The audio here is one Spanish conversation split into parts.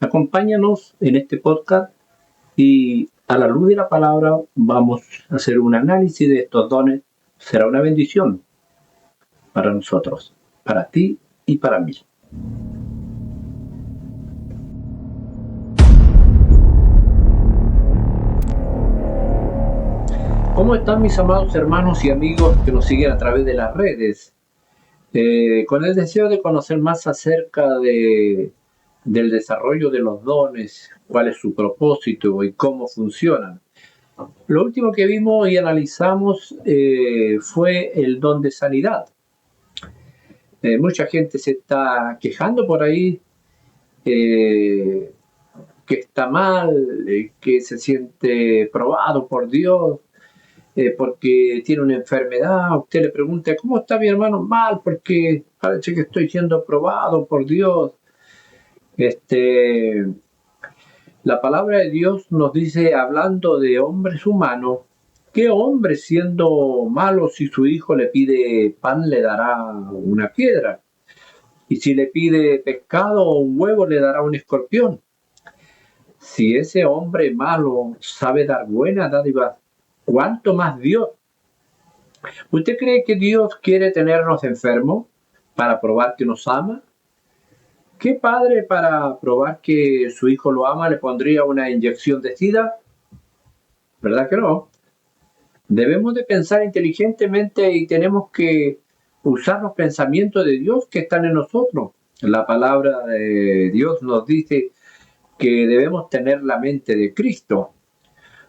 Acompáñanos en este podcast y a la luz de la palabra vamos a hacer un análisis de estos dones. Será una bendición para nosotros, para ti y para mí. ¿Cómo están mis amados hermanos y amigos que nos siguen a través de las redes? Con el deseo de conocer más acerca del desarrollo de los dones, cuál es su propósito y cómo funcionan. Lo último que vimos y analizamos fue el don de sanidad. Mucha gente se está quejando por ahí, que está mal, que se siente probado por Dios, porque tiene una enfermedad. Usted le pregunta, ¿cómo está mi hermano? Mal, porque parece que estoy siendo probado por Dios. La palabra de Dios nos dice, hablando de hombres humanos, ¿qué hombre siendo malo, si su hijo le pide pan, le dará una piedra? Y si le pide pescado o un huevo, le dará un escorpión. Si ese hombre malo sabe dar buena dádiva, ¿cuánto más Dios? ¿Usted cree que Dios quiere tenernos enfermos para probar que nos ama? ¿Qué padre para probar que su hijo lo ama le pondría una inyección de SIDA? ¿Verdad que no? Debemos de pensar inteligentemente y tenemos que usar los pensamientos de Dios que están en nosotros. La palabra de Dios nos dice que debemos tener la mente de Cristo.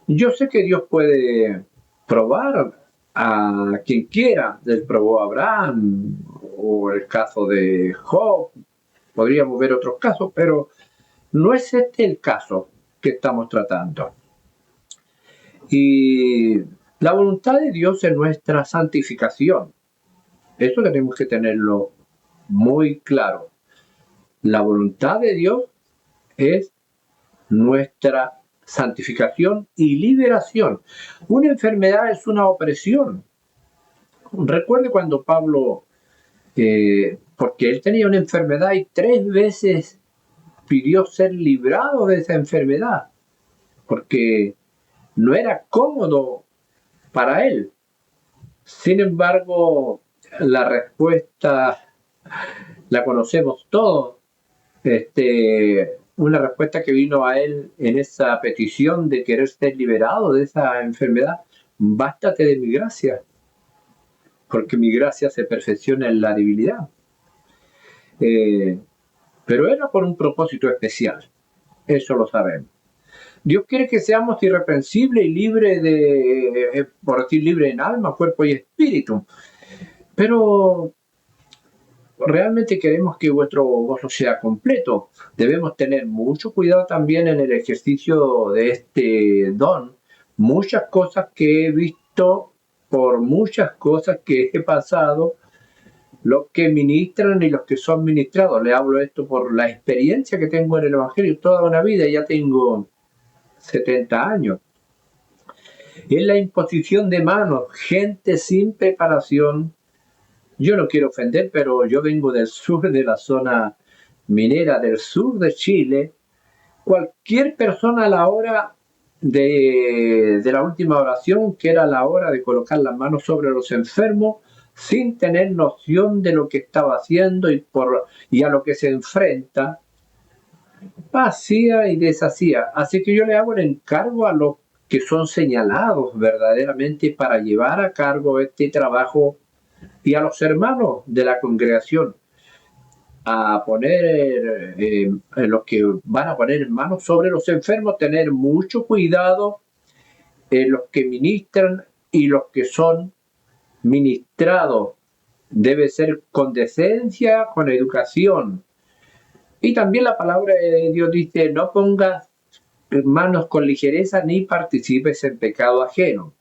Yo sé que Dios puede probar a quien quiera. Él probó a Abraham o el caso de Job. Podríamos ver otros casos, pero no es este el caso que estamos tratando. Y la voluntad de Dios es nuestra santificación. Eso tenemos que tenerlo muy claro. La voluntad de Dios es nuestra santificación y liberación. Una enfermedad es una opresión. Recuerde cuando Pablo, porque él tenía una enfermedad y 3 veces pidió ser librado de esa enfermedad, porque no era cómodo para él. Sin embargo, la respuesta la conocemos todos. Una respuesta que vino a él en esa petición de querer ser liberado de esa enfermedad: bástate de mi gracia, porque mi gracia se perfecciona en la debilidad. Pero era por un propósito especial, eso lo sabemos. Dios quiere que seamos irreprensibles y libres de, por decir, libre en alma, cuerpo y espíritu. Pero realmente queremos que vuestro gozo sea completo. Debemos tener mucho cuidado también en el ejercicio de este don. Muchas cosas que he visto, por muchas cosas que he pasado, los que ministran y los que son ministrados. Le hablo esto por la experiencia que tengo en el Evangelio toda una vida. Ya tengo 70 años. Es la imposición de manos, gente sin preparación. Yo no quiero ofender, pero yo vengo del sur, de la zona minera del sur de Chile. Cualquier persona a la hora de la última oración, que era la hora de colocar las manos sobre los enfermos, sin tener noción de lo que estaba haciendo y a lo que se enfrenta, hacía y deshacía. Así que yo le hago el encargo a los que son señalados verdaderamente para llevar a cargo este trabajo, y a los hermanos de la congregación, a poner, los que van a poner manos sobre los enfermos, tener mucho cuidado en los que ministran y los que son ministrados. Debe ser con decencia, con educación. Y también la palabra de Dios dice, no pongas manos con ligereza ni participes en pecado ajeno.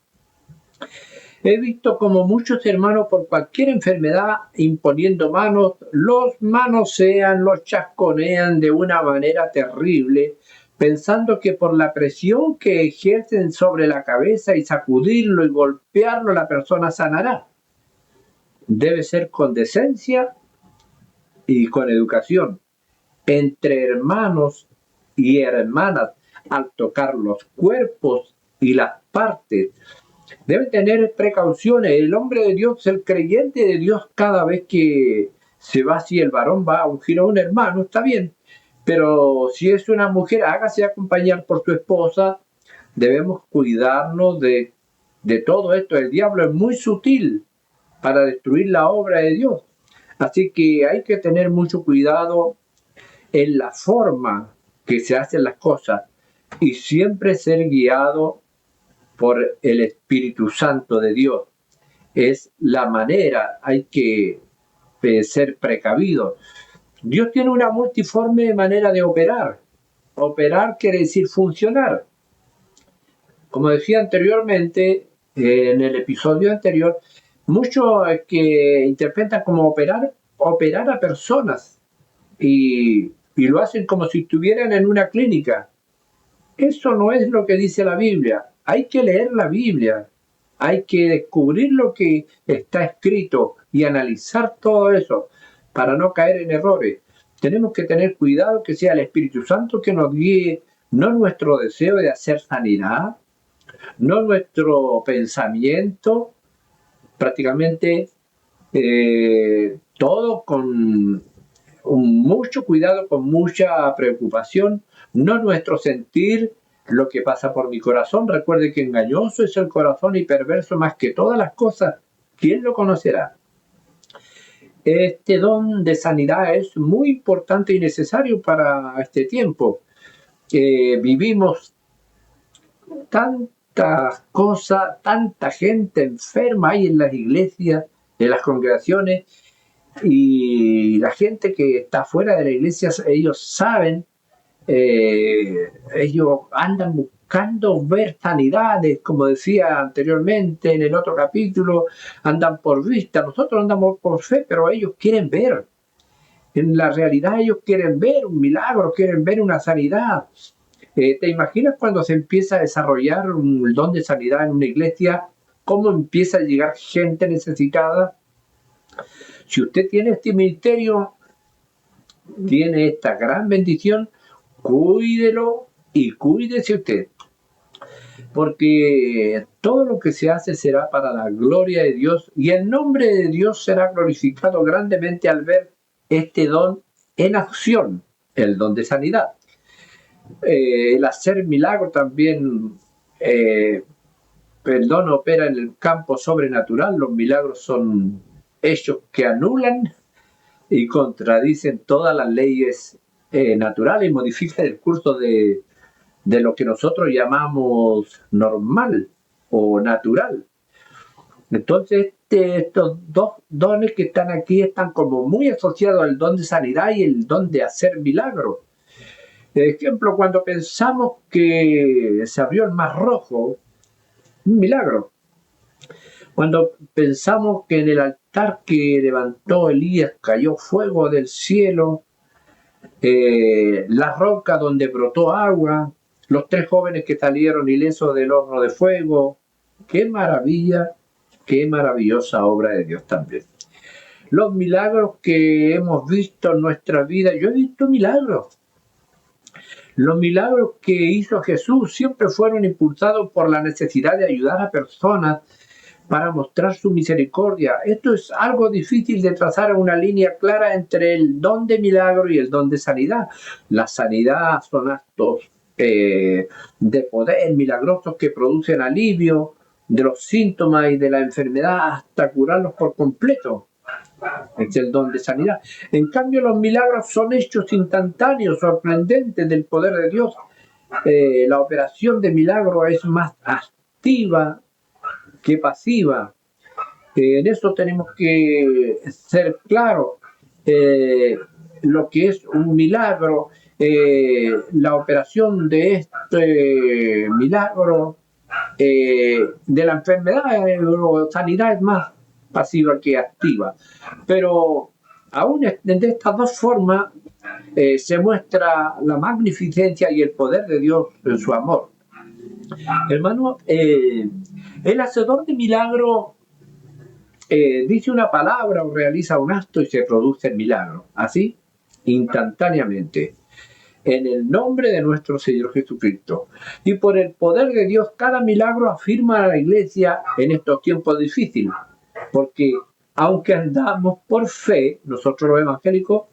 He visto como muchos hermanos por cualquier enfermedad imponiendo manos, los manosean, los chasconean de una manera terrible, pensando que por la presión que ejercen sobre la cabeza y sacudirlo y golpearlo, la persona sanará. Debe ser con decencia y con educación. Entre hermanos y hermanas al tocar los cuerpos y las partes. Deben tener precauciones. El hombre de Dios, el creyente de Dios, cada vez que se va, si el varón va a ungir a un hermano, está bien. Pero si es una mujer, hágase acompañar por su esposa. Debemos cuidarnos de todo esto. El diablo es muy sutil para destruir la obra de Dios. Así que hay que tener mucho cuidado en la forma que se hacen las cosas y siempre ser guiado por el Espíritu Santo de Dios. Es la manera, hay que ser precavidos. Dios tiene una multiforme manera de operar. Operar quiere decir funcionar. Como decía anteriormente, en el episodio anterior, muchos que interpretan como operar a personas y lo hacen como si estuvieran en una clínica. Eso no es lo que dice la Biblia. Hay que leer la Biblia. Hay que descubrir lo que está escrito y analizar todo eso para no caer en errores. Tenemos que tener cuidado que sea el Espíritu Santo que nos guíe, no nuestro deseo de hacer sanidad, no nuestro pensamiento, prácticamente todo con mucho cuidado, con mucha preocupación, no nuestro sentir, lo que pasa por mi corazón. Recuerde que engañoso es el corazón y perverso más que todas las cosas. ¿Quién lo conocerá? Este don de sanidad es muy importante y necesario para este tiempo. Vivimos tantas cosas, tanta gente enferma hay en las iglesias, en las congregaciones, y la gente que está fuera de la iglesia, ellos saben, ellos andan buscando ver sanidades, como decía anteriormente en el otro capítulo, andan por vista, nosotros andamos por fe, pero ellos quieren ver. En la realidad ellos quieren ver un milagro, quieren ver una sanidad. ¿Te imaginas cuando se empieza a desarrollar un don de sanidad en una iglesia? ¿Cómo empieza a llegar gente necesitada? Si usted tiene este ministerio, tiene esta gran bendición, cuídelo y cuídese usted. Porque todo lo que se hace será para la gloria de Dios y el nombre de Dios será glorificado grandemente al ver este don en acción, el don de sanidad. El hacer milagro también, opera en el campo sobrenatural. Los milagros son hechos que anulan y contradicen todas las leyes naturales y modifican el curso de lo que nosotros llamamos normal o natural. Entonces, estos dos dones que están aquí están como muy asociados al don de sanidad y el don de hacer milagros. Por ejemplo, cuando pensamos que se abrió el Mar Rojo, un milagro. Cuando pensamos que en el altar que levantó Elías cayó fuego del cielo, la roca donde brotó agua, los 3 jóvenes que salieron ilesos del horno de fuego. ¡Qué maravilla! ¡Qué maravillosa obra de Dios también! Los milagros que hemos visto en nuestra vida, yo he visto milagros. Los milagros que hizo Jesús siempre fueron impulsados por la necesidad de ayudar a personas para mostrar su misericordia. Esto es algo difícil de trazar una línea clara entre el don de milagro y el don de sanidad. La sanidad son actos de poder milagrosos que producen alivio de los síntomas y de la enfermedad hasta curarlos por completo. Es el don de sanidad. En cambio, los milagros son hechos instantáneos, sorprendentes del poder de Dios. La operación de milagro es más activa que pasiva. En eso tenemos que ser claros. Lo que es un milagro, la operación de este milagro de la enfermedad o sanidad es más pasiva que activa. Pero aún de estas dos formas se muestra la magnificencia y el poder de Dios en su amor. Hermano, el hacedor de milagro dice una palabra o realiza un acto y se produce el milagro, así, instantáneamente. en el nombre de nuestro Señor Jesucristo. Y por el poder de Dios, cada milagro afirma a la iglesia en estos tiempos difíciles. Porque aunque andamos por fe, nosotros los evangélicos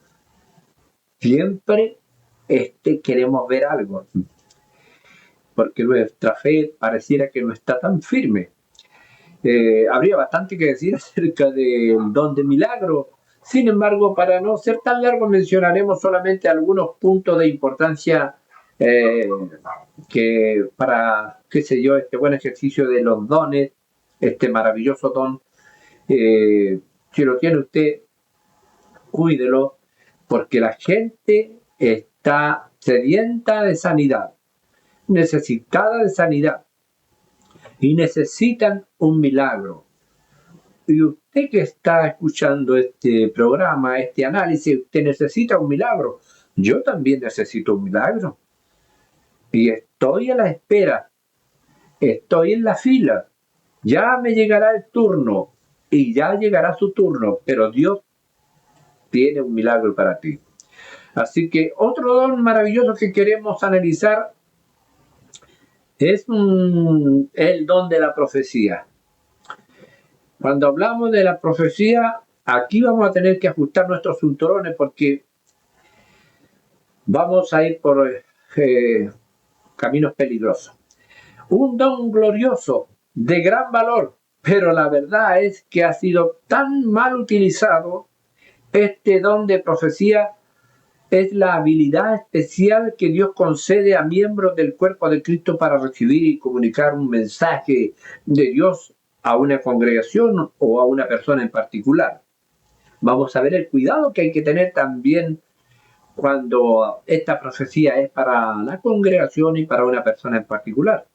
siempre queremos ver algo. Porque nuestra fe pareciera que no está tan firme. Habría bastante que decir acerca del don de milagro. Sin embargo, para no ser tan largo, mencionaremos solamente algunos puntos de importancia que para, qué sé yo, este buen ejercicio de los dones, este maravilloso don. Si lo tiene usted, cuídelo, porque la gente está sedienta de sanidad, necesitada de sanidad, y necesitan un milagro. Y usted que está escuchando este programa, este análisis, usted necesita un milagro. Yo también necesito un milagro. Y estoy a la espera. Estoy en la fila. Ya me llegará el turno. Y ya llegará su turno. Pero Dios tiene un milagro para ti. Así que otro don maravilloso que queremos analizar es el don de la profecía. Cuando hablamos de la profecía, aquí vamos a tener que ajustar nuestros cinturones porque vamos a ir por caminos peligrosos. Un don glorioso, de gran valor, pero la verdad es que ha sido tan mal utilizado. Este don de profecía es la habilidad especial que Dios concede a miembros del cuerpo de Cristo para recibir y comunicar un mensaje de Dios a una congregación o a una persona en particular. Vamos a ver el cuidado que hay que tener también cuando esta profecía es para la congregación y para una persona en particular.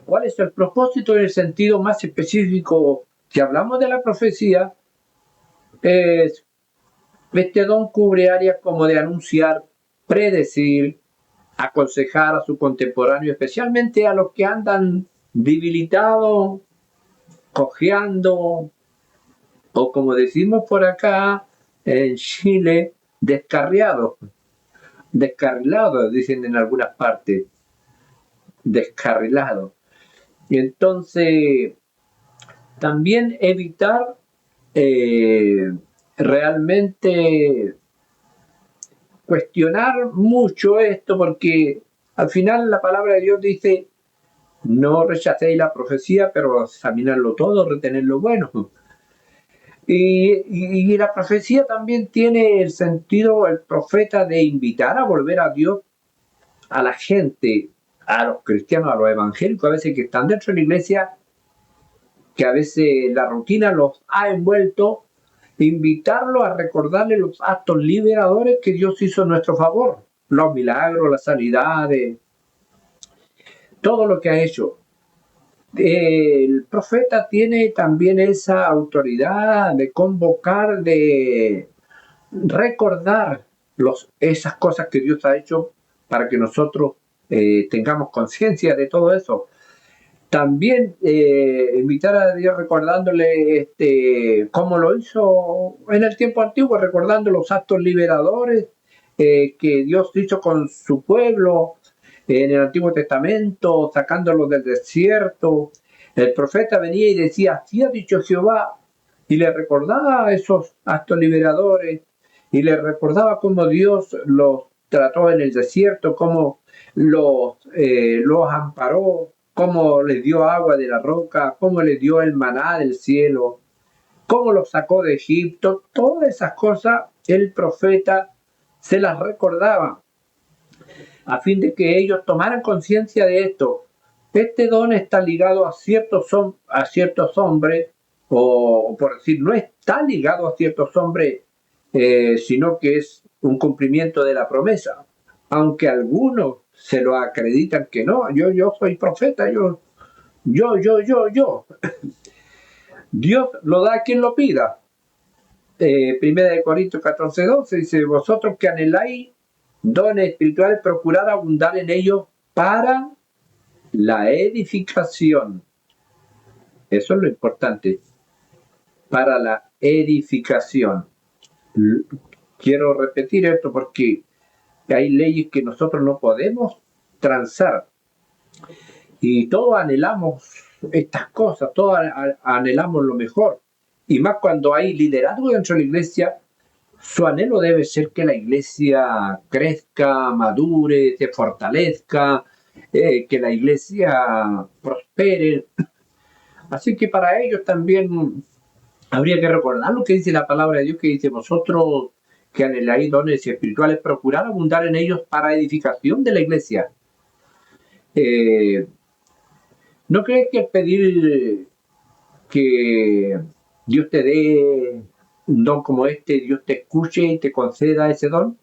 ¿Cuál es el propósito en el sentido más específico? Si hablamos de la profecía, este don cubre áreas como de anunciar, predecir, aconsejar a su contemporáneo, especialmente a los que andan debilitados, cojeando, o como decimos por acá en Chile, descarriados, dicen en algunas partes, descarrilados. Y entonces, también evitar realmente cuestionar mucho esto, porque al final la palabra de Dios dice, no rechacéis la profecía, pero examinarlo todo, retener lo bueno. Y la profecía también tiene el sentido, el profeta, de invitar a volver a Dios a la gente, a los cristianos, a los evangélicos, a veces que están dentro de la iglesia, que a veces la rutina los ha envuelto, invitarlos a recordarle los actos liberadores que Dios hizo en nuestro favor, los milagros, las sanidades, todo lo que ha hecho. El profeta tiene también esa autoridad de convocar, de recordar esas cosas que Dios ha hecho para que nosotros tengamos conciencia de todo eso. También invitar a Dios recordándole cómo lo hizo en el tiempo antiguo, recordando los actos liberadores que Dios hizo con su pueblo en el Antiguo Testamento, sacándolos del desierto. El profeta venía y decía, así ha dicho Jehová, y le recordaba esos actos liberadores, y le recordaba cómo Dios los trató en el desierto, cómo los amparó, cómo les dio agua de la roca, cómo les dio el maná del cielo, cómo los sacó de Egipto. Todas esas cosas el profeta se las recordaba a fin de que ellos tomaran conciencia de esto. Este don está ligado a ciertos hombres, o por decir, no está ligado a ciertos hombres, sino que es un cumplimiento de la promesa. Aunque algunos se lo acreditan que no, yo soy profeta, yo. Dios lo da a quien lo pida. Primera de Corintios 14:12 dice, vosotros que anheláis dones espirituales, procurad abundar en ellos para la edificación. Eso es lo importante. Para la edificación. Quiero repetir esto porque que hay leyes que nosotros no podemos transar. Y todos anhelamos estas cosas, todos anhelamos lo mejor. Y más cuando hay liderazgo dentro de la iglesia, su anhelo debe ser que la iglesia crezca, madure, se fortalezca, que la iglesia prospere. Así que para ellos también habría que recordar lo que dice la palabra de Dios, que dice: vosotros que anheláis dones espirituales, procurad abundar en ellos para edificación de la iglesia. ¿No crees que pedir que Dios te dé un don como este, Dios te escuche y te conceda ese don?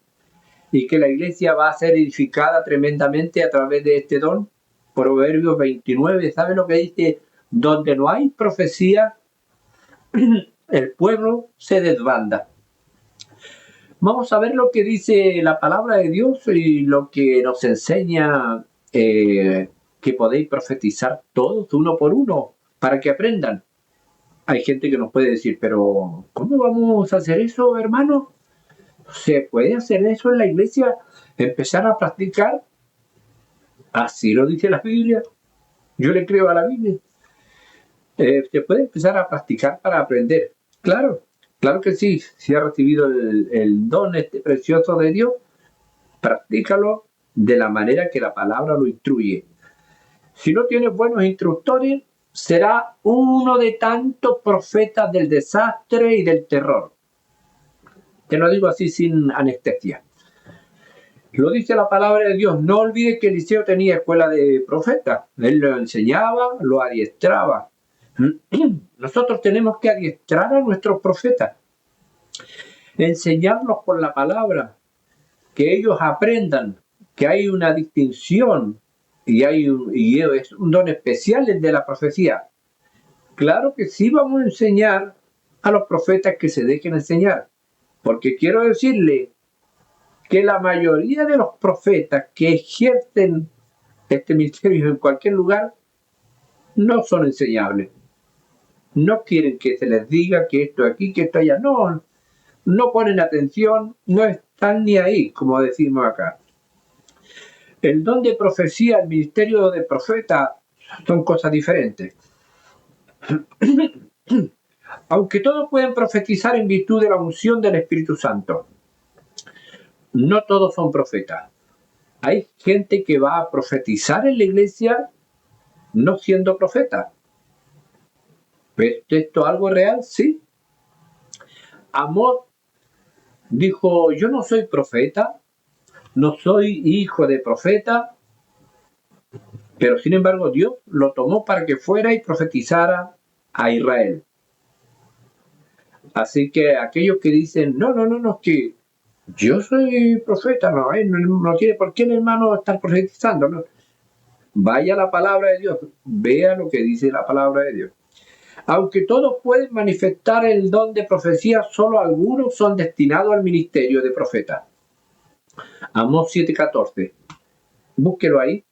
Y que la iglesia va a ser edificada tremendamente a través de este don. Proverbios 29, ¿sabe lo que dice? Donde no hay profecía, el pueblo se desbanda. Vamos a ver lo que dice la palabra de Dios y lo que nos enseña, que podéis profetizar todos uno por uno para que aprendan. Hay gente que nos puede decir, pero ¿cómo vamos a hacer eso, hermano? ¿Se puede hacer eso en la iglesia? ¿Empezar a practicar? Así lo dice la Biblia. Yo le creo a la Biblia. Se puede empezar a practicar para aprender. Claro, claro que sí. Si ha recibido el don este precioso de Dios, practícalo de la manera que la palabra lo instruye. Si no tienes buenos instructores, será uno de tantos profetas del desastre y del terror. Te lo digo así sin anestesia. Lo dice la palabra de Dios. No olvides que Eliseo tenía escuela de profetas. Él lo enseñaba, lo adiestraba. Nosotros tenemos que adiestrar a nuestros profetas, enseñarlos por la palabra, que ellos aprendan que hay una distinción y es un don especial el de la profecía. Claro que sí vamos a enseñar a los profetas que se dejen enseñar, porque quiero decirle que la mayoría de los profetas que ejercen este ministerio en cualquier lugar no son enseñables. No quieren que se les diga que esto aquí, que esto allá. No ponen atención, no están ni ahí, como decimos acá. El don de profecía, el ministerio de profeta, son cosas diferentes. Aunque todos pueden profetizar en virtud de la unción del Espíritu Santo, no todos son profetas. Hay gente que va a profetizar en la iglesia no siendo profeta. ¿Es esto algo real? Sí. Amós dijo: yo no soy profeta, no soy hijo de profeta, pero sin embargo Dios lo tomó para que fuera y profetizara a Israel. Así que aquellos que dicen, no, es que yo soy profeta, no tiene por qué el hermano estar profetizando, no. Vaya a la palabra de Dios, vea lo que dice la palabra de Dios. Aunque todos pueden manifestar el don de profecía, solo algunos son destinados al ministerio de profeta. Amós 7:14. Búsquelo ahí.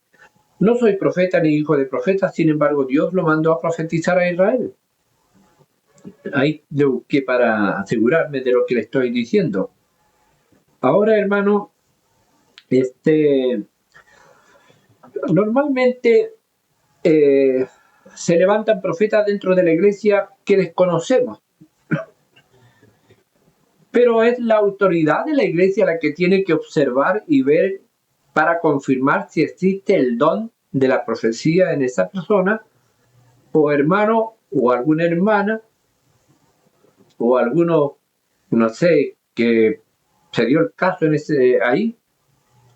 No soy profeta ni hijo de profeta, sin embargo Dios lo mandó a profetizar a Israel. Ahí lo busqué para asegurarme de lo que le estoy diciendo. Ahora, hermano, normalmente se levantan profetas dentro de la iglesia que desconocemos. Pero es la autoridad de la iglesia la que tiene que observar y ver para confirmar si existe el don de la profecía en esa persona, o hermano, o alguna hermana, o alguno, no sé, que se dio el caso ahí,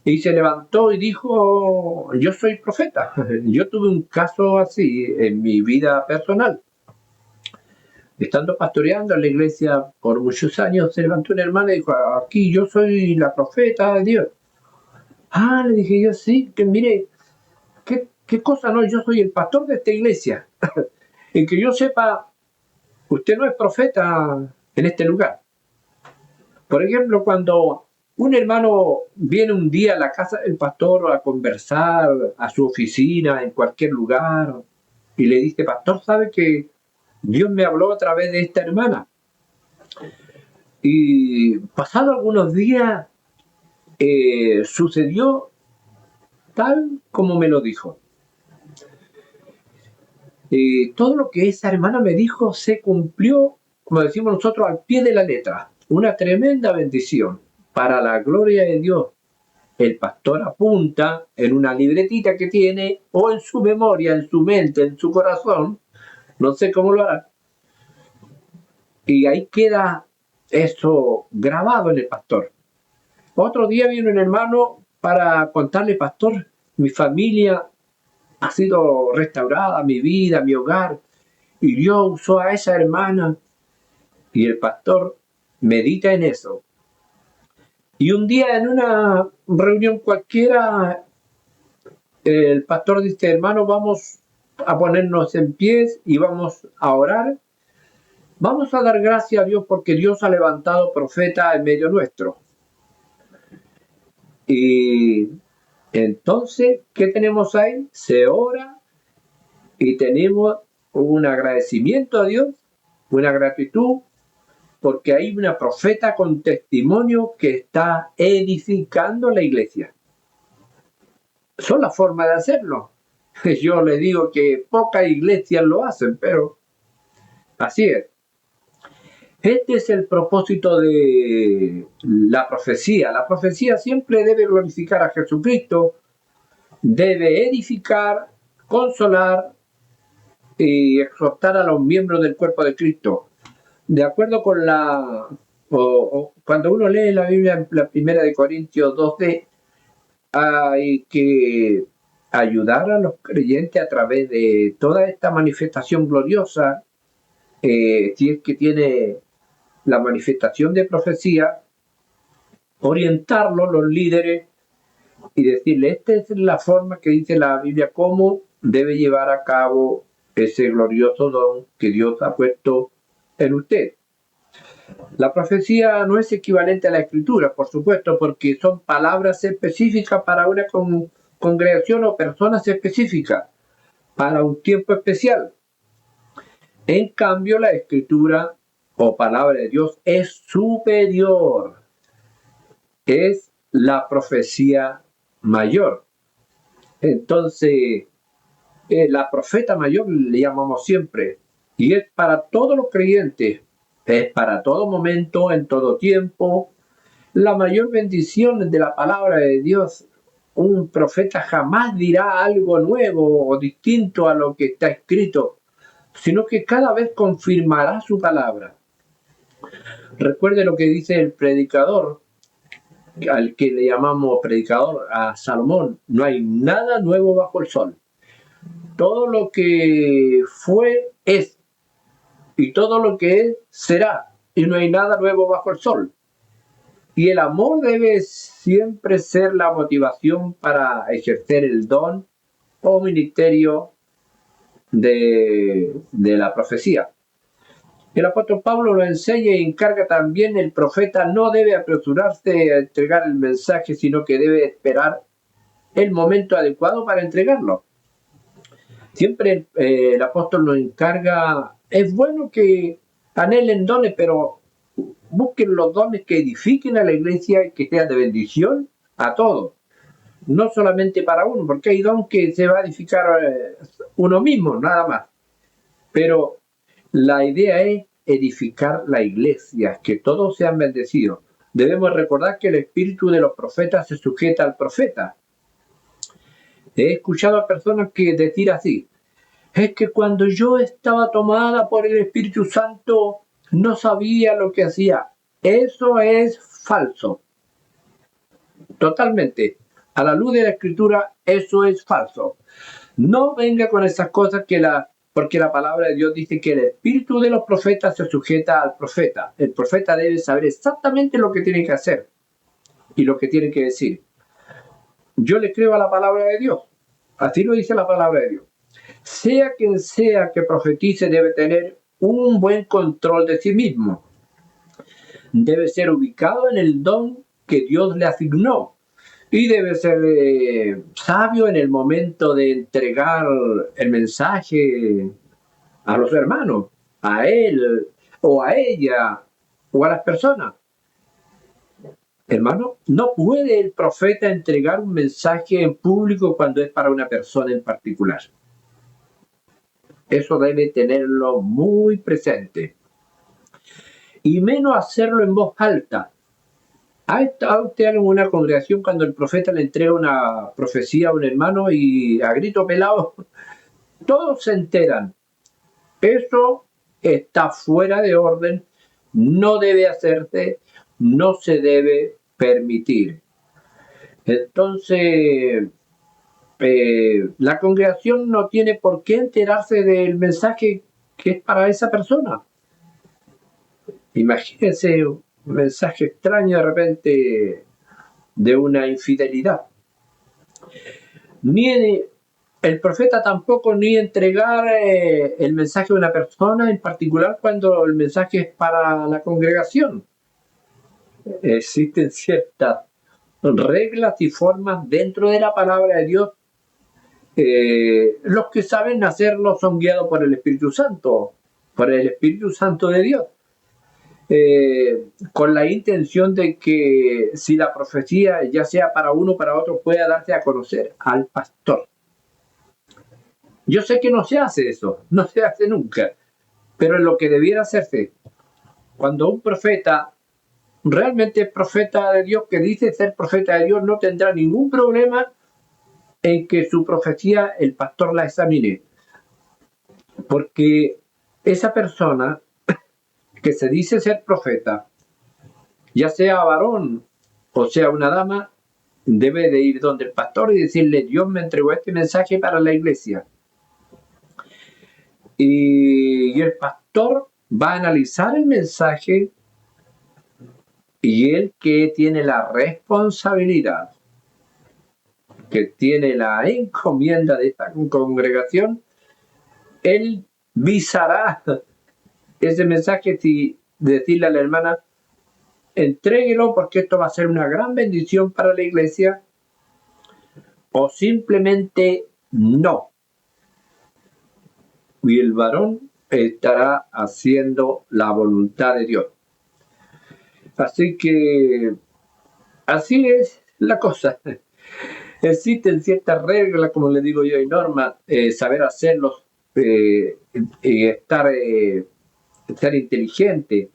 y se levantó y dijo: yo soy profeta. Yo tuve un caso así en mi vida personal. Estando pastoreando en la iglesia por muchos años, se levantó una hermana y dijo: aquí yo soy la profeta de Dios. Ah, le dije yo: sí, que mire, ¿qué cosa? No, yo soy el pastor de esta iglesia. En que yo sepa, usted no es profeta en este lugar. Por ejemplo, cuando un hermano viene un día a la casa del pastor a conversar, a su oficina, en cualquier lugar, y le dice: pastor, ¿sabe que Dios me habló a través de esta hermana? Y pasado algunos días, sucedió tal como me lo dijo. Todo lo que esa hermana me dijo se cumplió, como decimos nosotros, al pie de la letra. Una tremenda bendición. Para la gloria de Dios, el pastor apunta en una libretita que tiene, o en su memoria, en su mente, en su corazón, no sé cómo lo hará, y ahí queda eso grabado en el pastor. Otro día vino un hermano para contarle: pastor, mi familia ha sido restaurada, mi vida, mi hogar, y Dios usó a esa hermana. Y el pastor medita en eso. Y un día en una reunión cualquiera, el pastor dice: hermano, vamos a ponernos en pies y vamos a orar. Vamos a dar gracias a Dios porque Dios ha levantado profeta en medio nuestro. Y entonces, ¿qué tenemos ahí? Se ora y tenemos un agradecimiento a Dios, una gratitud, porque hay una profeta con testimonio que está edificando la iglesia. Son la forma de hacerlo. Yo le digo que pocas iglesias lo hacen, pero así es. Este es el propósito de la profecía. La profecía siempre debe glorificar a Jesucristo, debe edificar, consolar y exhortar a los miembros del cuerpo de Cristo. De acuerdo con cuando uno lee la Biblia, la primera de Corintios 12, hay que ayudar a los creyentes a través de toda esta manifestación gloriosa, si es que tiene la manifestación de profecía, orientarlos, los líderes, y decirle: esta es la forma que dice la Biblia, cómo debe llevar a cabo ese glorioso don que Dios ha puesto en usted. La profecía no es equivalente a la escritura, por supuesto, porque son palabras específicas para una congregación o personas específicas, para un tiempo especial. En cambio, la escritura o palabra de Dios es superior, es la profecía mayor. Entonces, la profeta mayor le llamamos siempre, y es para todos los creyentes, es para todo momento, en todo tiempo. La mayor bendición de la palabra de Dios: un profeta jamás dirá algo nuevo o distinto a lo que está escrito, sino que cada vez confirmará su palabra. Recuerde lo que dice el predicador, al que le llamamos predicador, a Salomón: no hay nada nuevo bajo el sol. Todo lo que fue es, y todo lo que es será, y no hay nada nuevo bajo el sol. Y el amor debe siempre ser la motivación para ejercer el don o ministerio de la profecía. El apóstol Pablo lo enseña y encarga también: el profeta no debe apresurarse a entregar el mensaje, sino que debe esperar el momento adecuado para entregarlo. Siempre el apóstol nos encarga: es bueno que anhelen dones, pero busquen los dones que edifiquen a la iglesia y que sean de bendición a todos, no solamente para uno, porque hay don que se va a edificar uno mismo, nada más. Pero la idea es edificar la iglesia, que todos sean bendecidos. Debemos recordar que el espíritu de los profetas se sujeta al profeta. He escuchado a personas que decir así: es que cuando yo estaba tomada por el Espíritu Santo no sabía lo que hacía. Eso es falso. Totalmente. A la luz de la Escritura, eso es falso. No venga con esas cosas porque la palabra de Dios dice que el espíritu de los profetas se sujeta al profeta. El profeta debe saber exactamente lo que tiene que hacer y lo que tiene que decir. Yo le creo a la palabra de Dios. Así lo dice la palabra de Dios. Sea quien sea que profetice, debe tener un buen control de sí mismo. Debe ser ubicado en el don que Dios le asignó. Y debe ser sabio en el momento de entregar el mensaje a los hermanos, a él o a ella o a las personas. Hermano, no puede el profeta entregar un mensaje en público cuando es para una persona en particular. Eso debe tenerlo muy presente. Y menos hacerlo en voz alta. ¿Ha estado usted en una congregación cuando el profeta le entrega una profecía a un hermano y a grito pelado todos se enteran? Eso está fuera de orden, no debe hacerse, no se debe permitir. Entonces, la congregación no tiene por qué enterarse del mensaje que es para esa persona. Imagínense un mensaje extraño de repente de una infidelidad. Ni el profeta tampoco ni entregar el mensaje a una persona en particular cuando el mensaje es para la congregación. Existen ciertas reglas y formas dentro de la palabra de Dios. Los que saben hacerlo son guiados por el Espíritu Santo de Dios. Con la intención de que si la profecía, ya sea para uno o para otro, pueda darse a conocer al pastor. Yo sé que no se hace eso, no se hace nunca, pero es lo que debiera hacerse. Cuando un profeta realmente es profeta de Dios, que dice ser profeta de Dios, no tendrá ningún problema en que su profecía el pastor la examine. Porque esa persona que se dice ser profeta, ya sea varón o sea una dama, debe de ir donde el pastor y decirle: Dios me entregó este mensaje para la iglesia. Y el pastor va a analizar el mensaje, y él, que tiene la responsabilidad, que tiene la encomienda de esta congregación, él visará ese mensaje y decirle a la hermana: entréguelo porque esto va a ser una gran bendición para la iglesia, o simplemente no. Y el varón estará haciendo la voluntad de Dios. Así que así es la cosa. Existen ciertas reglas, como le digo yo, y normas, saber hacerlos, estar inteligente.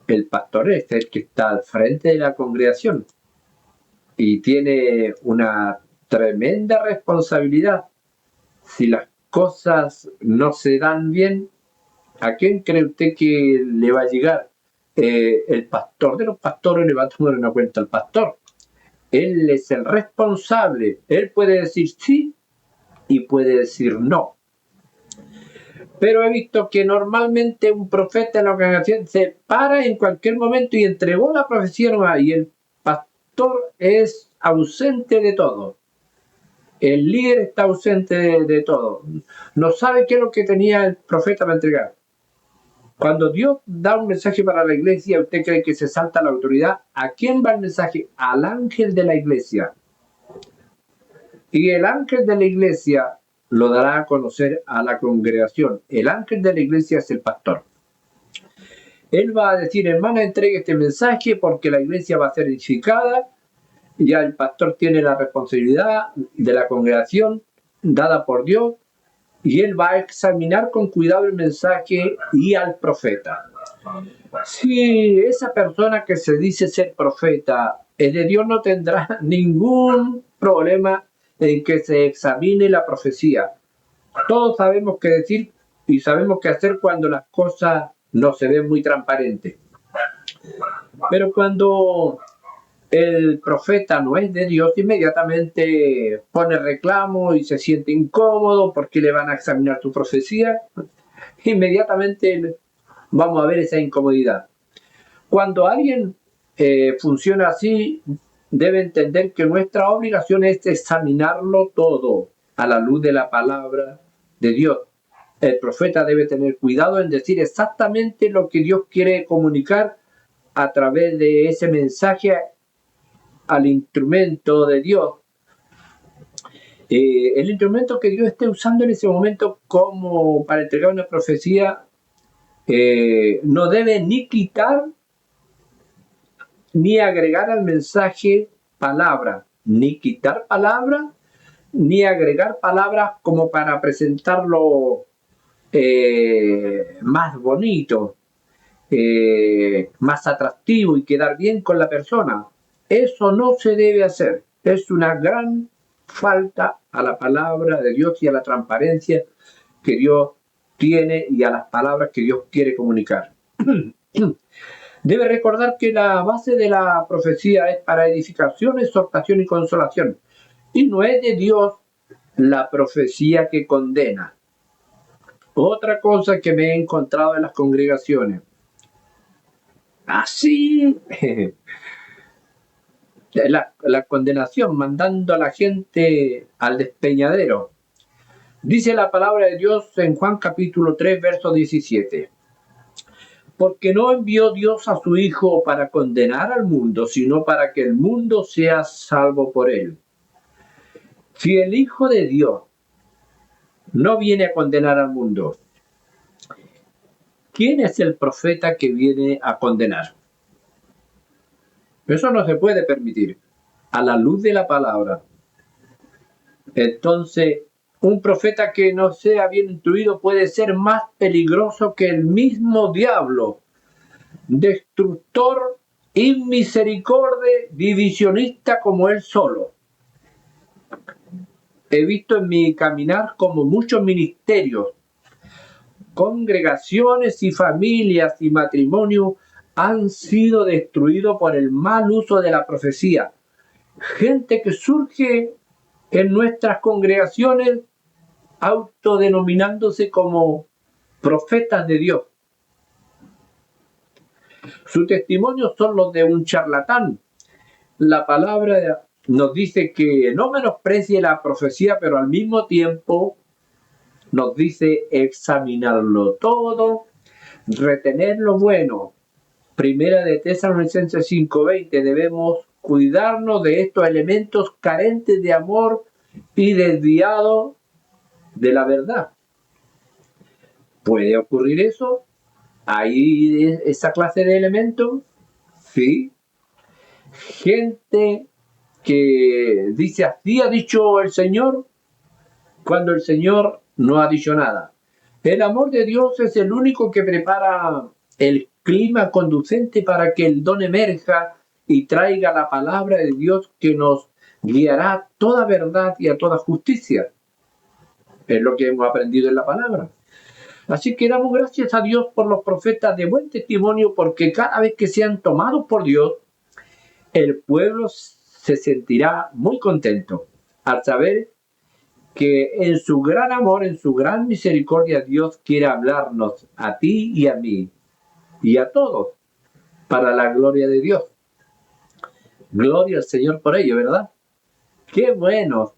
El pastor es el que está al frente de la congregación y tiene una tremenda responsabilidad. Si las cosas no se dan bien, ¿a quién cree usted que le va a llegar? El pastor de los pastores le va a tomar una cuenta al pastor. Él es el responsable. Él puede decir sí y puede decir no. Pero he visto que normalmente un profeta en la congregación se para en cualquier momento y entregó la profecía nomás, y el pastor es ausente de todo. El líder está ausente de todo. No sabe qué es lo que tenía el profeta para entregar. Cuando Dios da un mensaje para la iglesia, ¿usted cree que se salta la autoridad? ¿A quién va el mensaje? Al ángel de la iglesia. Y el ángel de la iglesia lo dará a conocer a la congregación. El ángel de la iglesia es el pastor. Él va a decir: hermana, entregue este mensaje porque la iglesia va a ser edificada. Ya el pastor tiene la responsabilidad de la congregación dada por Dios, y él va a examinar con cuidado el mensaje y al profeta. Si esa persona que se dice ser profeta es de Dios, no tendrá ningún problema en que se examine la profecía. Todos sabemos qué decir y sabemos qué hacer cuando las cosas no se ven muy transparentes. Pero cuando el profeta no es de Dios, inmediatamente pone reclamo y se siente incómodo porque le van a examinar su profecía. Inmediatamente vamos a ver esa incomodidad. Cuando alguien funciona así, debe entender que nuestra obligación es examinarlo todo a la luz de la palabra de Dios. El profeta debe tener cuidado en decir exactamente lo que Dios quiere comunicar a través de ese mensaje al instrumento de Dios. El instrumento que Dios esté usando en ese momento como para entregar una profecía no debe ni quitar ni agregar al mensaje palabra, ni quitar palabra, ni agregar palabras como para presentarlo más bonito, más atractivo y quedar bien con la persona. Eso no se debe hacer. Es una gran falta a la palabra de Dios y a la transparencia que Dios tiene y a las palabras que Dios quiere comunicar. Debe recordar que la base de la profecía es para edificación, exhortación y consolación. Y no es de Dios la profecía que condena. Otra cosa que me he encontrado en las congregaciones. Así, la condenación, mandando a la gente al despeñadero. Dice la palabra de Dios en Juan capítulo 3, verso 17. Porque no envió Dios a su Hijo para condenar al mundo, sino para que el mundo sea salvo por él. Si el Hijo de Dios no viene a condenar al mundo, ¿quién es el profeta que viene a condenar? Eso no se puede permitir a la luz de la palabra. Entonces, un profeta que no sea bien instruido puede ser más peligroso que el mismo diablo, destructor, inmisericorde, divisionista como él solo. He visto en mi caminar como muchos ministerios, congregaciones y familias y matrimonios han sido destruidos por el mal uso de la profecía. Gente que surge en nuestras congregaciones autodenominándose como profetas de Dios. Sus testimonios son los de un charlatán. La palabra nos dice que no menosprecie la profecía, pero al mismo tiempo nos dice examinarlo todo, retener lo bueno. Primera de Tesalonicenses 5:20, debemos cuidarnos de estos elementos carentes de amor y desviados de la verdad. ¿Puede ocurrir eso? ¿Hay esa clase de elementos? Sí. Gente que dice así ha dicho el Señor cuando el Señor no ha dicho nada. El amor de Dios es el único que prepara el clima conducente para que el don emerja y traiga la palabra de Dios que nos guiará a toda verdad y a toda justicia. Es lo que hemos aprendido en la palabra. Así que damos gracias a Dios por los profetas de buen testimonio, porque cada vez que sean tomados por Dios, el pueblo se sentirá muy contento al saber que en su gran amor, en su gran misericordia, Dios quiere hablarnos a ti y a mí y a todos para la gloria de Dios. Gloria al Señor por ello, ¿verdad? Qué bueno,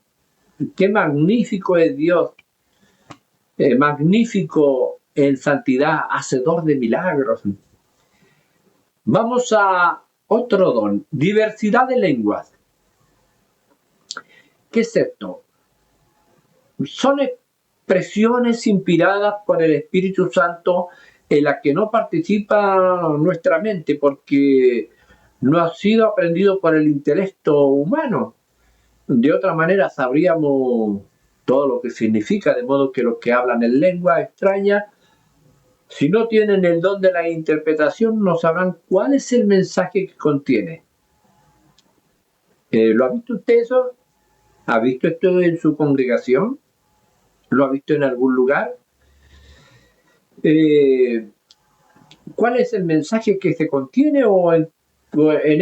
qué magnífico es Dios, magnífico en santidad, hacedor de milagros. Vamos a otro don, diversidad de lenguas. ¿Qué es esto? Son expresiones inspiradas por el Espíritu Santo en las que no participa nuestra mente porque no ha sido aprendido por el intelecto humano. De otra manera sabríamos todo lo que significa, de modo que los que hablan en lengua extraña, si no tienen el don de la interpretación, no sabrán cuál es el mensaje que contiene. ¿Lo ha visto usted eso? ¿Ha visto esto en su congregación? ¿Lo ha visto en algún lugar? ¿Cuál es el mensaje que se contiene o en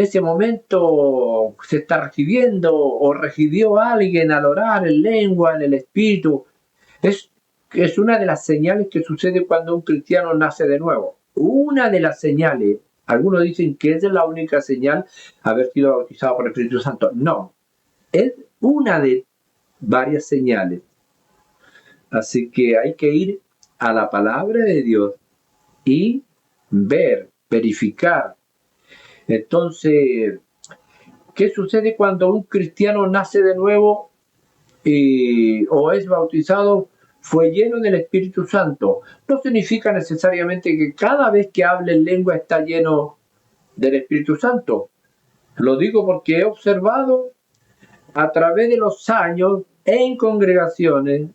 ese momento se está recibiendo o recibió alguien al orar en lengua, en el espíritu? Es una de las señales que sucede cuando un cristiano nace de nuevo. Una de las señales. Algunos dicen que es la única señal haber sido bautizado por el Espíritu Santo. No, es una de varias señales. Así que hay que ir a la palabra de Dios y ver, verificar. Entonces, ¿qué sucede cuando un cristiano nace de nuevo o es bautizado? Fue lleno del Espíritu Santo. No significa necesariamente que cada vez que hable en lengua está lleno del Espíritu Santo. Lo digo porque he observado a través de los años en congregaciones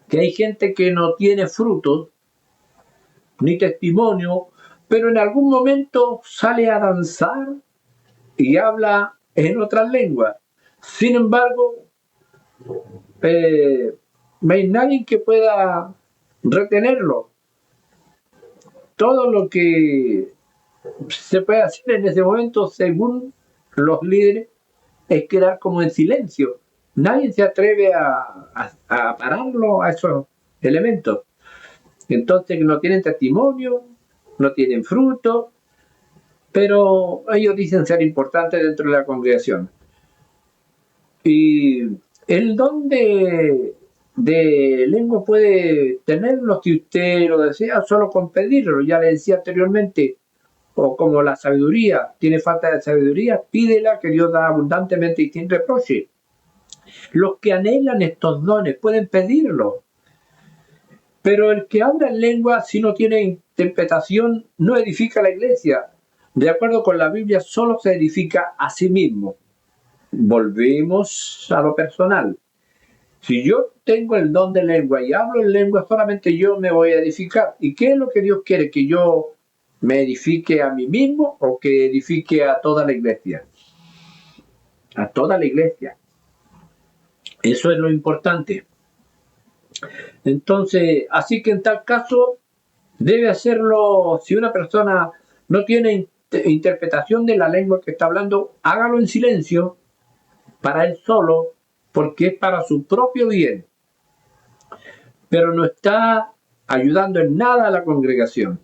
que hay gente que no tiene frutos ni testimonio, pero en algún momento sale a danzar y habla en otras lenguas. Sin embargo, no hay nadie que pueda retenerlo. Todo lo que se puede hacer en ese momento, según los líderes, es quedar como en silencio. Nadie se atreve a pararlo a esos elementos. Entonces no tienen testimonio, no tienen fruto, pero ellos dicen ser importantes dentro de la congregación. Y el don de lengua puede tenerlo si usted lo desea solo con pedirlo. Ya le decía anteriormente, o como la sabiduría, tiene falta de sabiduría, pídela que Dios da abundantemente y sin reproche. Los que anhelan estos dones pueden pedirlo, pero el que habla en lengua, si no tiene interpretación, no edifica la iglesia. De acuerdo con la Biblia, solo se edifica a sí mismo. Volvemos a lo personal. Si yo tengo el don de lengua y hablo en lengua, solamente yo me voy a edificar. ¿Y qué es lo que Dios quiere? ¿Que yo me edifique a mí mismo o que edifique a toda la iglesia? A toda la iglesia. Eso es lo importante. Entonces, así que en tal caso, debe hacerlo, si una persona no tiene interpretación de la lengua que está hablando, hágalo en silencio, para él solo, porque es para su propio bien, pero no está ayudando en nada a la congregación.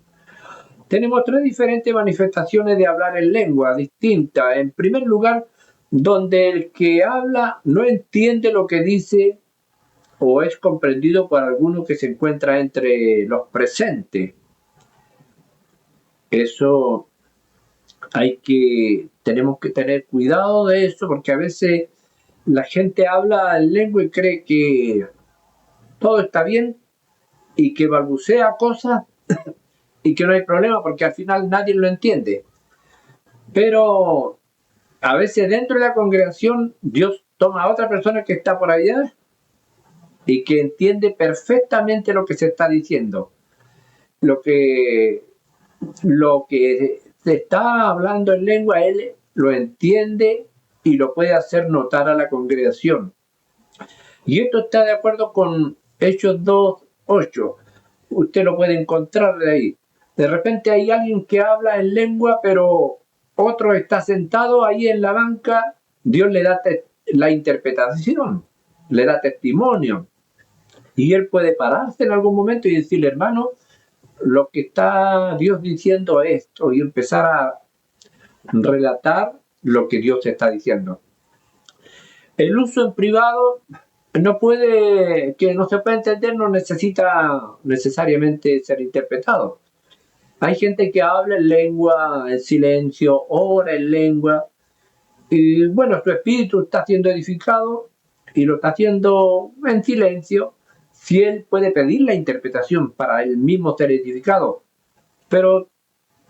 Tenemos tres diferentes manifestaciones de hablar en lengua distintas. En primer lugar, donde el que habla no entiende lo que dice o es comprendido por alguno que se encuentra entre los presentes. Eso tenemos que tener cuidado de eso, porque a veces la gente habla en lengua y cree que todo está bien y que balbucea cosas y que no hay problema porque al final nadie lo entiende. Pero a veces dentro de la congregación Dios toma a otra persona que está por allá y que entiende perfectamente lo que se está diciendo. Lo que se está hablando en lengua, él lo entiende y lo puede hacer notar a la congregación. Y esto está de acuerdo con Hechos 2:8. Usted lo puede encontrar de ahí. De repente hay alguien que habla en lengua, pero otro está sentado ahí en la banca. Dios le da la interpretación, le da testimonio. Y él puede pararse en algún momento y decirle, hermano, lo que está Dios diciendo es esto, y empezar a relatar lo que Dios está diciendo. El uso en privado que no se puede entender, no necesita necesariamente ser interpretado. Hay gente que habla en lengua, en silencio, ora en lengua, y bueno, su espíritu está siendo edificado y lo está haciendo en silencio, si él puede pedir la interpretación para él mismo ser edificado. Pero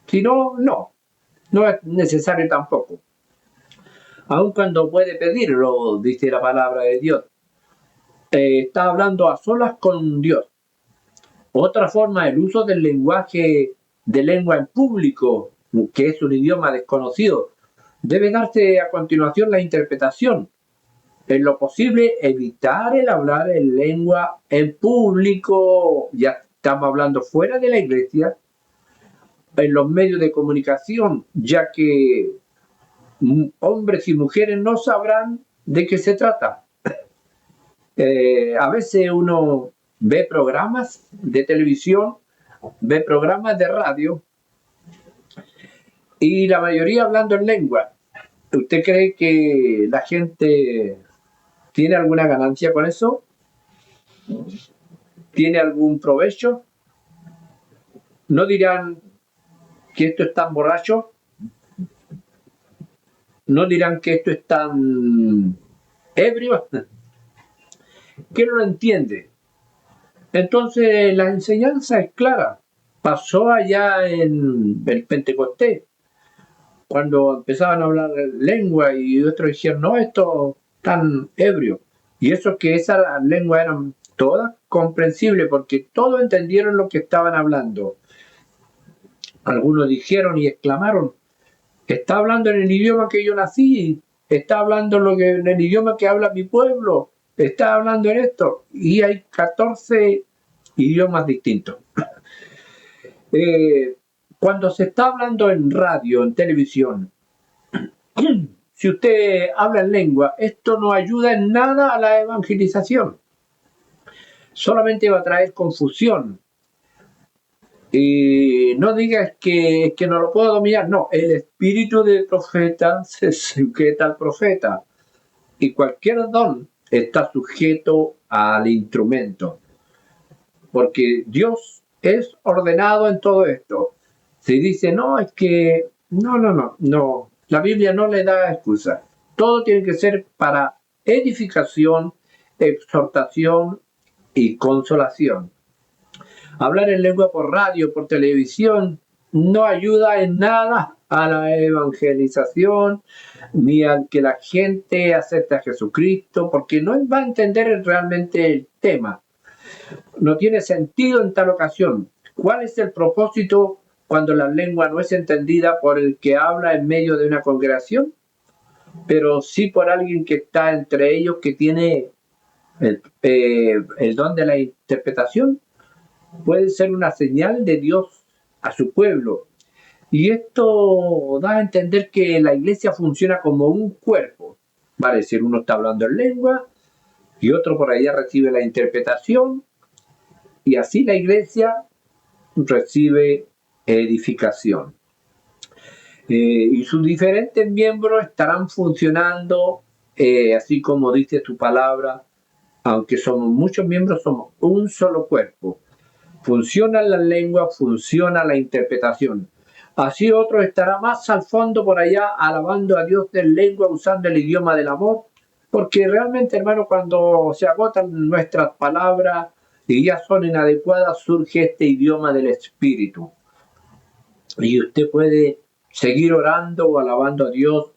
si no, no es necesario tampoco. Aun cuando puede pedirlo, dice la palabra de Dios. Está hablando a solas con Dios. Otra forma, el uso del lenguaje de lengua en público, que es un idioma desconocido, debe darse a continuación la interpretación. En lo posible, evitar el hablar en lengua en público, ya estamos hablando fuera de la iglesia, en los medios de comunicación, ya que hombres y mujeres no sabrán de qué se trata. A veces uno ve programas de televisión, ve programas de radio y la mayoría hablando en lengua. ¿Usted cree que la gente tiene alguna ganancia con eso? ¿Tiene algún provecho? ¿No dirán que esto es tan borracho? ¿No dirán que esto es tan ebrio? ¿Quién lo entiende? Entonces la enseñanza es clara. Pasó allá en el Pentecostés, cuando empezaban a hablar lengua y otros decían, no, esto tan ebrio. Y eso que esas lenguas eran todas comprensibles porque todos entendieron lo que estaban hablando. Algunos dijeron y exclamaron, está hablando en el idioma que yo nací, está hablando en el idioma que habla mi pueblo, está hablando en esto. Y hay 14 idiomas distintos. Cuando se está hablando en radio, en televisión, si usted habla en lengua, esto no ayuda en nada a la evangelización. Solamente va a traer confusión. Y no digas que no lo puedo dominar. No, el espíritu del profeta se sujeta al profeta. Y cualquier don está sujeto al instrumento. Porque Dios es ordenado en todo esto. Si dice, no, es que no. La Biblia no le da excusa. Todo tiene que ser para edificación, exhortación y consolación. Hablar en lengua por radio, por televisión, no ayuda en nada a la evangelización ni a que la gente acepte a Jesucristo, porque no va a entender realmente el tema. No tiene sentido en tal ocasión. ¿Cuál es el propósito cuando la lengua no es entendida por el que habla en medio de una congregación? Pero sí por alguien que está entre ellos, que tiene el don de la interpretación. Puede ser una señal de Dios a su pueblo. Y esto da a entender que la iglesia funciona como un cuerpo. Vale decir, uno está hablando en lengua y otro por allá recibe la interpretación. Y así la iglesia recibe edificación. Y sus diferentes miembros estarán funcionando, así como dice tu palabra, aunque somos muchos miembros, somos un solo cuerpo. Funciona la lengua, funciona la interpretación. Así otro estará más al fondo por allá alabando a Dios en lengua, usando el idioma del amor, porque realmente, hermano, cuando se agotan nuestras palabras y ya son inadecuadas, surge este idioma del Espíritu. Y usted puede seguir orando o alabando a Dios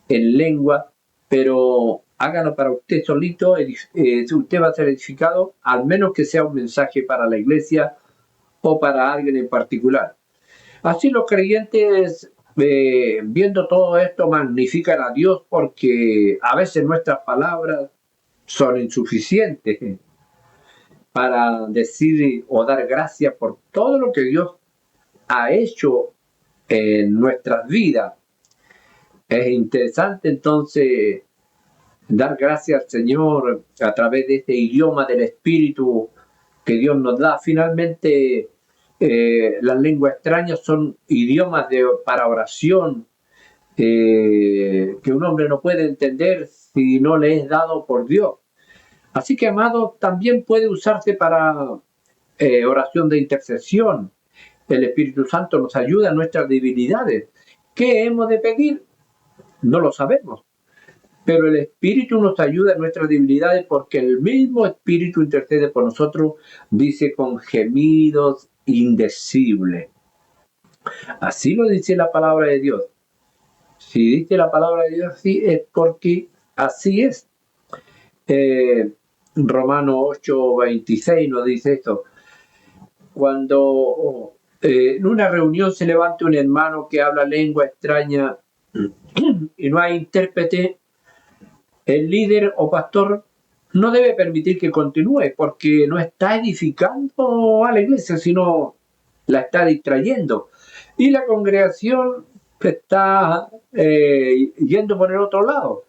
en lengua, pero hágalo para usted solito, usted va a ser edificado, al menos que sea un mensaje para la iglesia o para alguien en particular. Así los creyentes, viendo todo esto, magnifican a Dios porque a veces nuestras palabras son insuficientes para decir o dar gracias por todo lo que Dios ha hecho en nuestras vidas. Es interesante entonces dar gracias al Señor a través de este idioma del Espíritu que Dios nos da. Finalmente, las lenguas extrañas son idiomas para oración que un hombre no puede entender si no le es dado por Dios. Así que, amado, también puede usarse para oración de intercesión. El Espíritu Santo nos ayuda en nuestras debilidades. ¿Qué hemos de pedir? No lo sabemos. Pero el Espíritu nos ayuda en nuestras debilidades porque el mismo Espíritu intercede por nosotros, dice, con gemidos indecibles. Así lo dice la palabra de Dios. Si dice la palabra de Dios así, es porque así es. Romanos 8:26 nos dice esto. Cuando en una reunión se levanta un hermano que habla lengua extraña y no hay intérprete, el líder o pastor no debe permitir que continúe porque no está edificando a la iglesia, sino la está distrayendo. Y la congregación está yendo por el otro lado.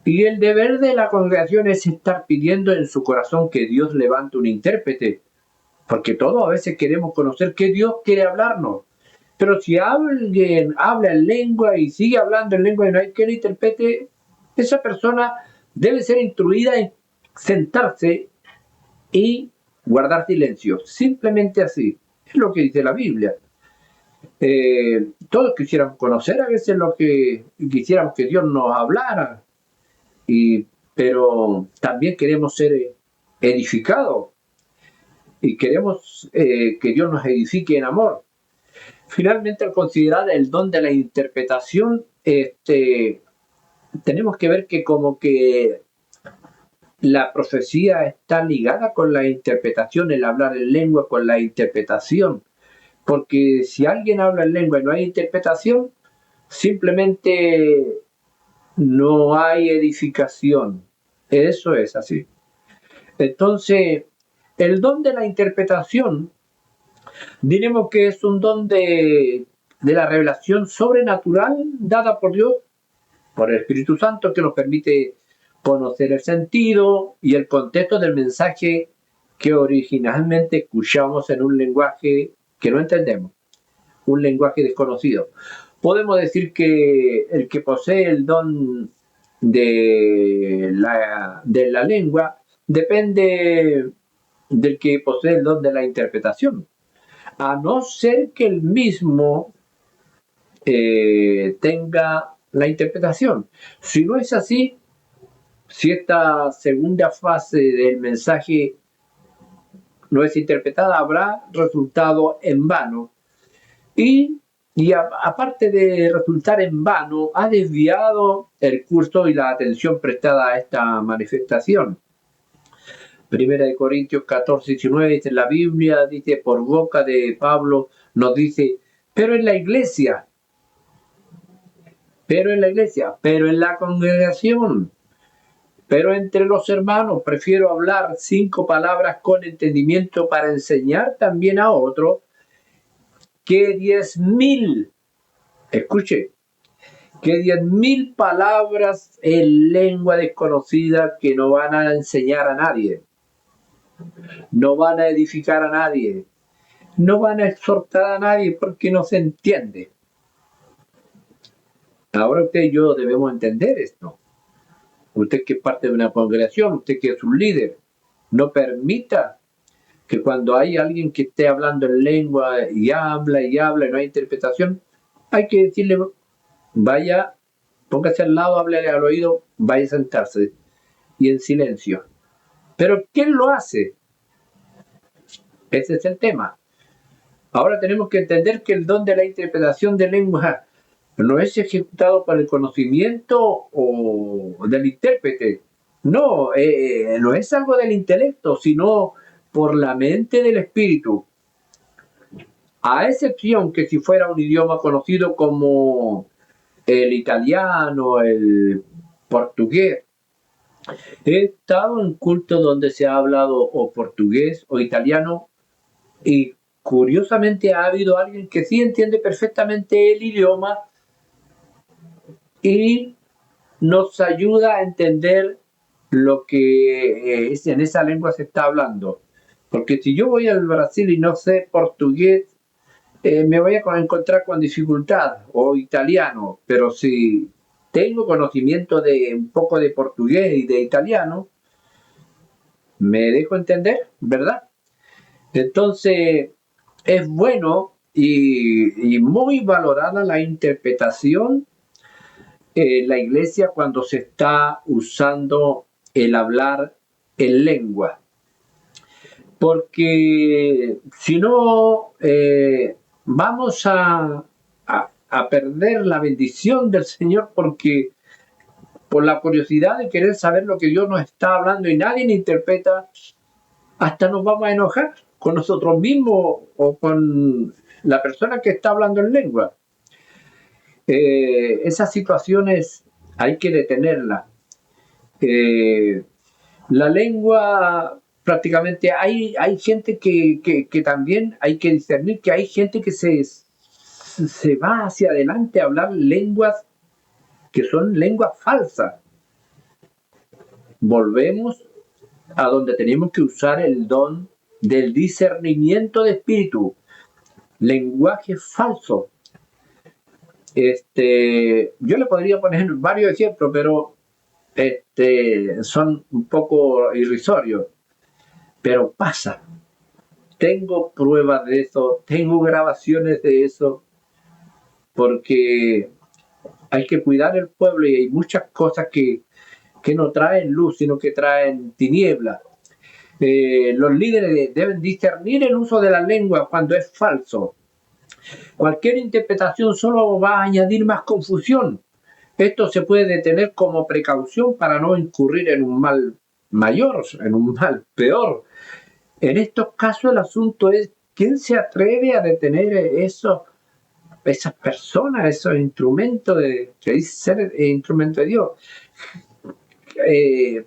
Y el deber de la congregación es estar pidiendo en su corazón que Dios levante un intérprete. Porque todos a veces queremos conocer qué Dios quiere hablarnos. Pero si alguien habla en lengua y sigue hablando en lengua y no hay quien interprete, esa persona debe ser instruida en sentarse y guardar silencio. Simplemente así. Es lo que dice la Biblia. Todos quisiéramos conocer a veces lo que quisiéramos que Dios nos hablara, pero también queremos ser edificados y queremos que Dios nos edifique en amor. Finalmente, al considerar el don de la interpretación, tenemos que ver que como que la profecía está ligada con la interpretación, el hablar en lengua con la interpretación. Porque si alguien habla en lengua y no hay interpretación, simplemente no hay edificación. Eso es así. Entonces, el don de la interpretación, diremos que es un don de la revelación sobrenatural dada por Dios, por el Espíritu Santo, que nos permite conocer el sentido y el contexto del mensaje que originalmente escuchamos en un lenguaje que no entendemos, un lenguaje desconocido. Podemos decir que el que posee el don de la lengua depende del que posee el don de la interpretación, a no ser que el mismo tenga la interpretación. Si no es así, si esta segunda fase del mensaje no es interpretada, habrá resultado en vano. Y aparte de resultar en vano, ha desviado el curso y la atención prestada a esta manifestación. Primera de Corintios 14, 19 dice, la Biblia dice por boca de Pablo, nos dice, pero en la iglesia, pero en la congregación, pero entre los hermanos prefiero hablar 5 palabras con entendimiento para enseñar también a otro que 10.000, escuche, que 10.000 palabras en lengua desconocida que no van a enseñar a nadie, no van a edificar a nadie, no van a exhortar a nadie porque no se entiende. Ahora usted y yo debemos entender esto. Usted que es parte de una congregación, usted que es un líder, no permita que cuando hay alguien que esté hablando en lengua y habla y no hay interpretación, hay que decirle, vaya, póngase al lado, háblale al oído, vaya a sentarse y en silencio. Pero ¿quién lo hace? Ese es el tema. Ahora tenemos que entender que el don de la interpretación de lengua no es ejecutado por el conocimiento o del intérprete. No, no es algo del intelecto, sino por la mente del espíritu. A excepción que si fuera un idioma conocido como el italiano, el portugués. He estado en cultos donde se ha hablado o portugués o italiano y curiosamente ha habido alguien que sí entiende perfectamente el idioma y nos ayuda a entender lo que en esa lengua se está hablando. Porque si yo voy al Brasil y no sé portugués, me voy a encontrar con dificultad, o italiano, pero si tengo conocimiento de un poco de portugués y de italiano, me dejo entender, ¿verdad? Entonces, es bueno y muy valorada la interpretación en la iglesia cuando se está usando el hablar en lengua. Porque si no, vamos a perder la bendición del Señor porque por la curiosidad de querer saber lo que Dios nos está hablando y nadie nos interpreta, hasta nos vamos a enojar con nosotros mismos o con la persona que está hablando en lengua. Esas situaciones hay que detenerlas. La lengua prácticamente hay gente que también hay que discernir que hay gente que se va hacia adelante a hablar lenguas que son lenguas falsas. Volvemos a donde tenemos que usar el don del discernimiento de espíritu, lenguaje falso. Yo le podría poner varios ejemplos, pero son un poco irrisorios. Pero pasa. Tengo pruebas de eso, tengo grabaciones de eso, porque hay que cuidar el pueblo y hay muchas cosas que no traen luz, sino que traen tinieblas. Los líderes deben discernir el uso de la lengua cuando es falso. Cualquier interpretación solo va a añadir más confusión. Esto se puede tener como precaución para no incurrir en un mal mayor, en un mal peor. En estos casos el asunto es quién se atreve a detener esas personas, esos instrumentos que dice ser instrumento de Dios.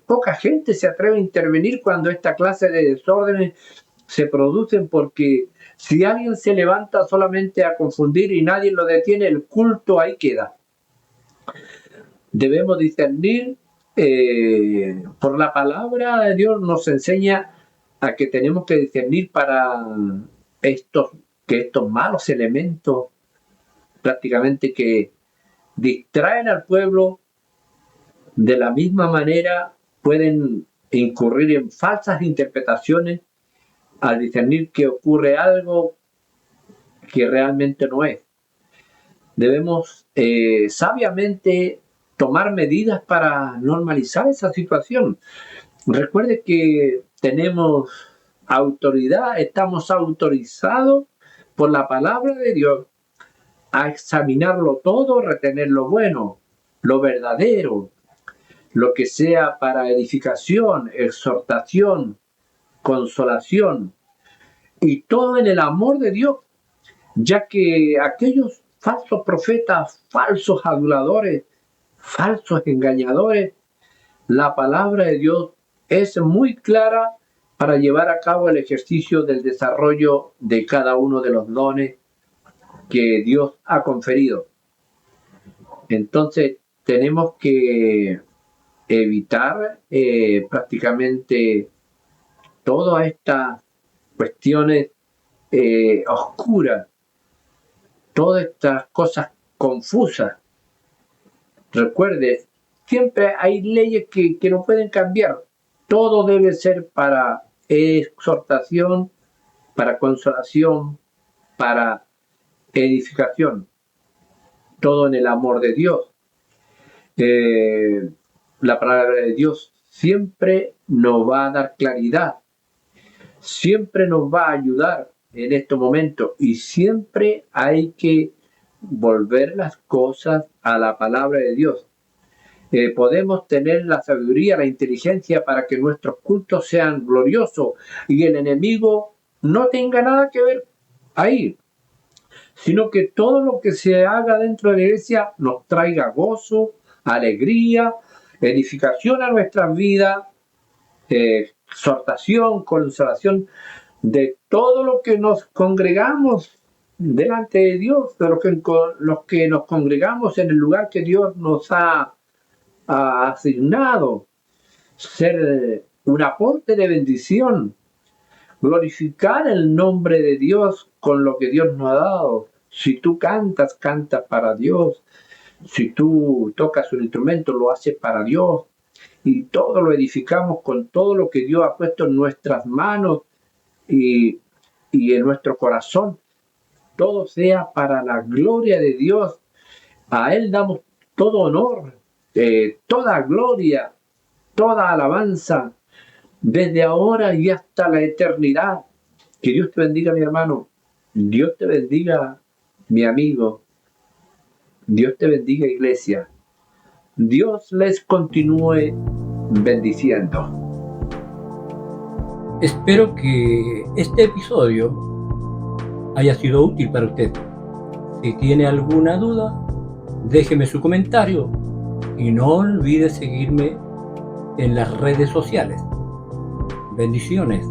Poca gente se atreve a intervenir cuando esta clase de desórdenes se producen, porque si alguien se levanta solamente a confundir y nadie lo detiene, el culto ahí queda. Debemos discernir, por la palabra de Dios nos enseña a que tenemos que discernir para estos malos elementos prácticamente que distraen al pueblo. De la misma manera pueden incurrir en falsas interpretaciones al discernir que ocurre algo que realmente no es. Debemos sabiamente tomar medidas para normalizar esa situación. Recuerde que tenemos autoridad, estamos autorizados por la palabra de Dios a examinarlo todo, retener lo bueno, lo verdadero, lo que sea para edificación, exhortación, consolación, y todo en el amor de Dios, ya que aquellos falsos profetas, falsos aduladores, falsos engañadores, la palabra de Dios es muy clara para llevar a cabo el ejercicio del desarrollo de cada uno de los dones que Dios ha conferido. Entonces tenemos que evitar prácticamente todas estas cuestiones oscuras, todas estas cosas confusas. Recuerde, siempre hay leyes que no pueden cambiar. Todo debe ser para exhortación, para consolación, para edificación. Todo en el amor de Dios. La palabra de Dios siempre nos va a dar claridad, siempre nos va a ayudar en estos momentos, y siempre hay que volver las cosas a la palabra de Dios. Podemos tener la sabiduría, la inteligencia para que nuestros cultos sean gloriosos y el enemigo no tenga nada que ver ahí, sino que todo lo que se haga dentro de la iglesia nos traiga gozo, alegría, edificación a nuestras vidas, exhortación, consolación de todo lo que nos congregamos delante de Dios, de los que nos congregamos en el lugar que Dios nos ha asignado, ser un aporte de bendición, glorificar el nombre de Dios con lo que Dios nos ha dado. Si tú cantas, cantas para Dios. Si tú tocas un instrumento, lo haces para Dios. Y todo lo edificamos con todo lo que Dios ha puesto en nuestras manos y en nuestro corazón. Todo sea para la gloria de Dios. A Él damos todo honor, toda gloria, toda alabanza, desde ahora y hasta la eternidad. Que Dios te bendiga, mi hermano. Dios te bendiga, mi amigo. Dios te bendiga, iglesia. Dios les continúe bendiciendo. Espero que este episodio haya sido útil para usted. Si tiene alguna duda, déjeme su comentario y no olvide seguirme en las redes sociales. Bendiciones.